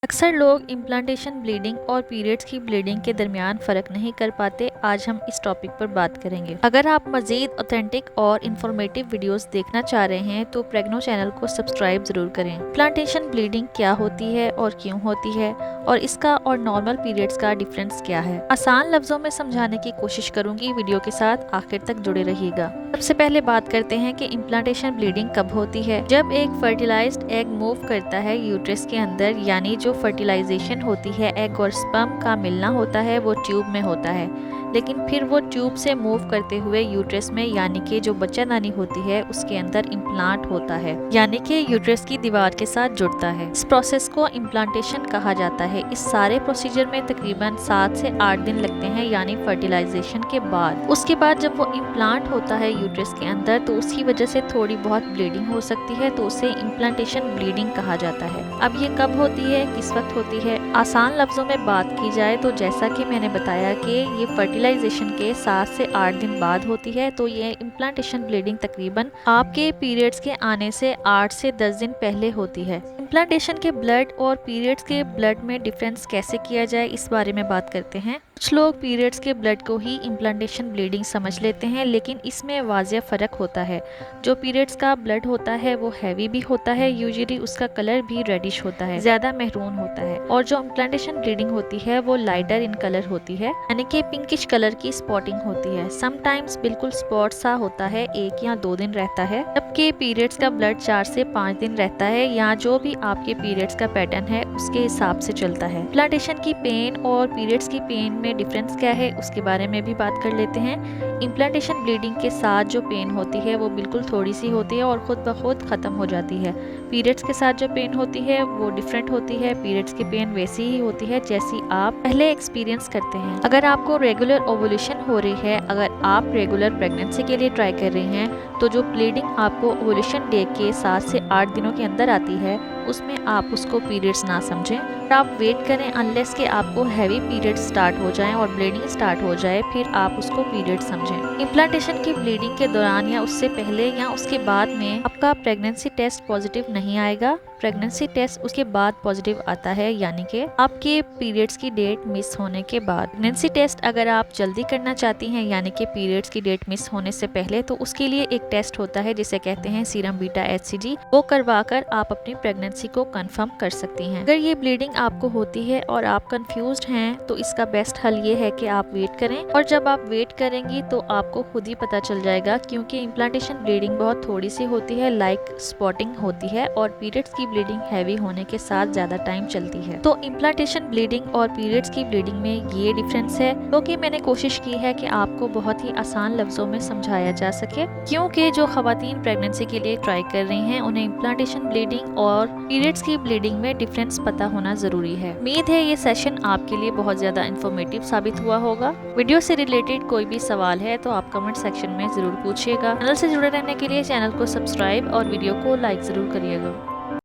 अक्सर लोग implantation bleeding और पीरियड्स की ब्लीडिंग के दरमियान फ़र्क नहीं कर पाते। आज हम इस टॉपिक पर बात करेंगे। अगर आप मज़ीद ऑथेंटिक और इन्फॉर्मेटिव वीडियोस देखना चाह रहे हैं तो प्रेग्नो चैनल को सब्सक्राइब ज़रूर करें। इम्प्लांटेशन ब्लीडिंग क्या होती है और क्यों होती है, और इसका और नॉर्मल पीरियड्स का डिफरेंस क्या है, आसान लफ्ज़ों में समझाने की कोशिश करूंगी। वीडियो के साथ आखिर तक जुड़े रहिएगा। सबसे पहले बात करते हैं कि इम्प्लांटेशन ब्लीडिंग कब होती है। जब एक फर्टिलाइज्ड एग मूव करता है यूट्रस के अंदर, यानी जो फर्टिलाइजेशन होती है, एग और स्पर्म का मिलना होता है, वो ट्यूब में होता है। लेकिन फिर वो ट्यूब से मूव करते हुए यूट्रस में, यानी कि जो बच्चादानी होती है, उसके अंदर इम्प्लांट होता है, यानी कि यूट्रस की दीवार के साथ जुड़ता है। इस प्रोसेस को इम्प्लांटेशन कहा जाता है। इस सारे प्रोसीजर में तकरीबन 7 से 8 दिन लगते हैं, यानी फर्टिलाइजेशन के बाद। उसके बाद जब वो इम्प्लांट होता है यूट्रस के अंदर, तो उसकी वजह से थोड़ी बहुत ब्लीडिंग हो सकती है, तो उसे इम्प्लांटेशन ब्लीडिंग कहा जाता है। अब ये कब होती है, किस वक्त होती है? आसान लफ्जों में बात की जाए तो जैसा कि मैंने बताया कि ये फर्टिलाइजेशन के 7 से 8 दिन बाद होती है, तो ये इम्प्लांटेशन ब्लीडिंग तकरीबन आपके पीरियड्स के आने से 8 से 10 दिन पहले होती है। इम्प्लांटेशन के ब्लड और पीरियड्स के ब्लड में डिफरेंस कैसे किया जाए, इस बारे में बात करते हैं। कुछ लोग पीरियड्स के ब्लड को ही इम्प्लांटेशन ब्लीडिंग समझ लेते हैं, लेकिन इसमें वाज़िह फ़र्क होता है। जो पीरियड्स का ब्लड होता है वो हैवी भी होता है, यूजुअली उसका कलर भी रेडिश होता है, ज़्यादा महरून होता है। और जो इम्प्लांटेशन ब्लीडिंग होती है वो लाइटर इन कलर होती है, यानी कि पिंकिश कलर की स्पॉटिंग होती है। समटाइम्स बिल्कुल स्पॉट सा होता है, 1 या 2 दिन रहता है। जबकि पीरियड्स का ब्लड 4 से 5 दिन रहता है, या जो भी आपके पीरियड्स का पैटर्न है उसके हिसाब से चलता है। इम्प्लांटेशन की पेन और पीरियड्स की पेन में डिफरेंस क्या है, उसके बारे में भी बात कर लेते हैं। इम्प्लांटेशन ब्लीडिंग के साथ जो पेन होती है वो बिल्कुल थोड़ी सी होती है और खुद ब खुद खत्म हो जाती है। पीरियड्स के साथ जो पेन होती है वो डिफरेंट होती है। पीरियड्स की पेन वैसी ही होती है जैसी आप पहले एक्सपीरियंस करते हैं। अगर आपको रेगुलर ओवुलेशन हो रही है, अगर आप रेगुलर प्रेगनेंसी के लिए ट्राई कर रही हैं, तो जो ब्लीडिंग आपको ओवुलेशन डे के 7 से 8 दिनों के अंदर आती है, उसमें आप उसको पीरियड्स ना समझें। आप वेट करें अनलेस कि आपको हैवी पीरियड स्टार्ट हो जाएं और ब्लीडिंग स्टार्ट हो जाए, फिर आप उसको पीरियड समझें। इम्प्लांटेशन की ब्लीडिंग के दौरान या उससे पहले या उसके बाद में आपका प्रेगनेंसी टेस्ट पॉजिटिव नहीं आएगा। प्रेगनेंसी टेस्ट उसके बाद पॉजिटिव आता है, यानी कि आपके पीरियड्स की डेट मिस होने के बाद। प्रेगनेंसी टेस्ट अगर आप जल्दी करना चाहती हैं, यानी कि पीरियड्स की डेट मिस होने से पहले, तो उसके लिए एक टेस्ट होता है जिसे कहते हैं सीरम बीटा HCG। वो करवाकर आप अपनी प्रेगनेंसी को कंफर्म कर सकती हैं। अगर ये ब्लीडिंग आपको होती है और आप कंफ्यूज्ड हैं, तो इसका बेस्ट हल ये है कि आप वेट करें, और जब आप वेट करेंगी तो आपको खुद ही पता चल जाएगा, क्योंकि इम्प्लांटेशन ब्लीडिंग बहुत थोड़ी सी होती है, लाइक स्पॉटिंग होती है, और पीरियड्स की ब्लीडिंग हैवी होने के साथ ज्यादा टाइम चलती है। तो इम्प्लांटेशन ब्लीडिंग और पीरियड्स की ब्लीडिंग में ये डिफरेंस है, क्योंकि मैंने कोशिश की है कि आपको बहुत ही आसान लफ्जों में समझाया जा सके, क्योंकि जो खवातीन प्रेगनेंसी के लिए ट्राई कर रही हैं उन्हें इम्प्लांटेशन ब्लीडिंग और पीरियड्स की ब्लीडिंग में डिफरेंस पता होना जरूरी है। उम्मीद है ये सेशन आपके लिए बहुत ज्यादा इंफॉर्मेटिव साबित हुआ होगा। वीडियो से रिलेटेड कोई भी सवाल है तो आप कमेंट सेक्शन में जरूर पूछिएगा। चैनल से जुड़े रहने के लिए चैनल को सब्सक्राइब और वीडियो को लाइक जरूर करिएगा।